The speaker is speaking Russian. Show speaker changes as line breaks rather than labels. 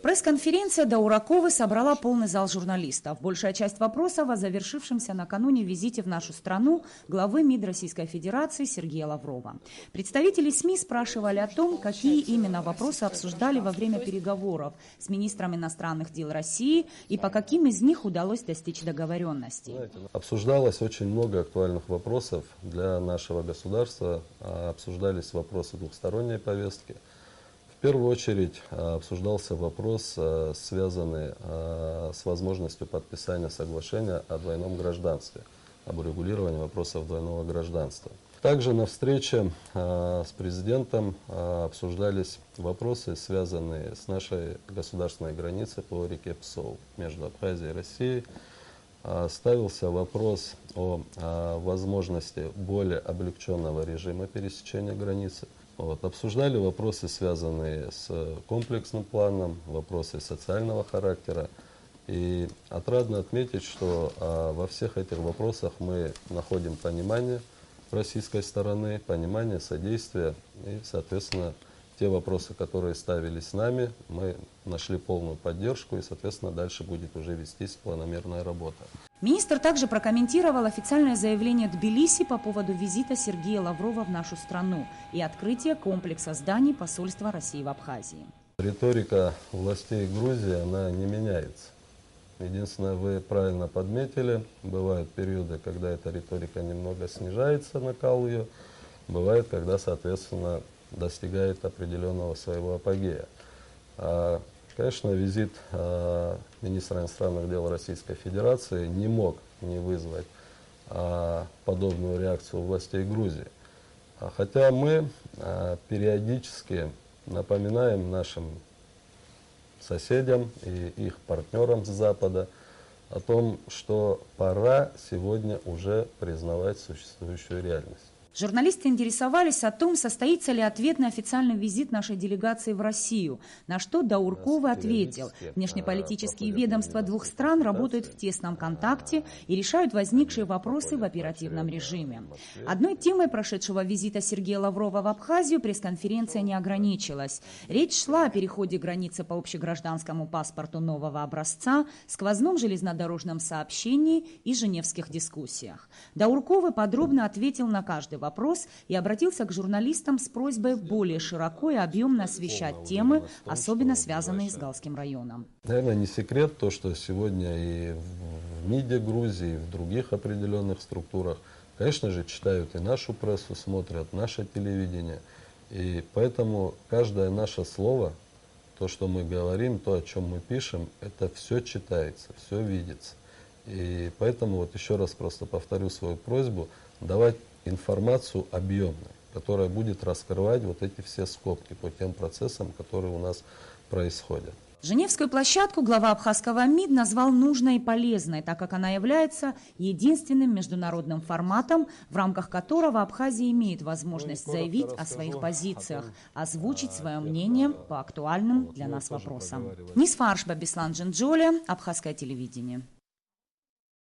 Пресс-конференция Дауракова собрала полный зал журналистов. Большая часть вопросов о завершившемся накануне визите в нашу страну главы МИД Российской Федерации Сергея Лаврова. Представители СМИ спрашивали о том, какие именно вопросы обсуждали во время переговоров с министром иностранных дел России и по каким из них удалось достичь договоренности.
Обсуждалось очень много актуальных вопросов для нашего государства. Обсуждались вопросы двухсторонней повестки. В первую очередь обсуждался вопрос, связанный с возможностью подписания соглашения о двойном гражданстве, об урегулировании вопросов двойного гражданства. Также на встрече с президентом обсуждались вопросы, связанные с нашей государственной границей по реке Псоу между Абхазией и Россией. Ставился вопрос о возможности более облегченного режима пересечения границы. Обсуждали вопросы, связанные с комплексным планом, вопросы социального характера. И отрадно отметить, что во всех этих вопросах мы находим понимание российской стороны, понимание, содействие. И, соответственно, те вопросы, которые ставились нами, мы нашли полную поддержку, и, соответственно, дальше будет уже вестись планомерная работа.
Министр также прокомментировал официальное заявление Тбилиси по поводу визита Сергея Лаврова в нашу страну и открытия комплекса зданий посольства России в Абхазии.
Риторика властей Грузии, она не меняется. Единственное, вы правильно подметили, бывают периоды, когда эта риторика немного снижается, накал ее, бывает, когда, соответственно, достигает определенного своего апогея. Конечно, визит министра иностранных дел Российской Федерации не мог не вызвать подобную реакцию властей Грузии. Хотя мы периодически напоминаем нашим соседям и их партнерам с Запада о том, что пора сегодня уже признавать существующую реальность.
Журналисты интересовались о том, состоится ли ответный официальный визит нашей делегации в Россию, на что Дауркова ответил: внешнеполитические ведомства двух стран работают в тесном контакте и решают возникшие вопросы в оперативном режиме. Одной темой прошедшего визита Сергея Лаврова в Абхазию пресс-конференция не ограничилась. Речь шла о переходе границы по общегражданскому паспорту нового образца, сквозном железнодорожном сообщении и женевских дискуссиях. Дауркова подробно ответил на каждый вопрос и обратился к журналистам с просьбой более широко и объемно освещать темы, особенно связанные с Галским районом.
Наверное, не секрет то, что сегодня и в МИДе Грузии, и в других определенных структурах, конечно же, читают и нашу прессу, смотрят наше телевидение. И поэтому каждое наше слово, то, что мы говорим, то, о чем мы пишем, это все читается, все видится. И поэтому вот еще раз просто повторю свою просьбу давать информацию объемной, которая будет раскрывать вот эти все скобки по тем процессам, которые у нас происходят.
Женевскую площадку глава абхазского МИД назвал нужной и полезной, так как она является единственным международным форматом, в рамках которого Абхазия имеет возможность заявить о своих позициях, озвучить свое мнение по актуальным для нас вопросам. Нисфаршба Беслан Джинджоли, Абхазское телевидение.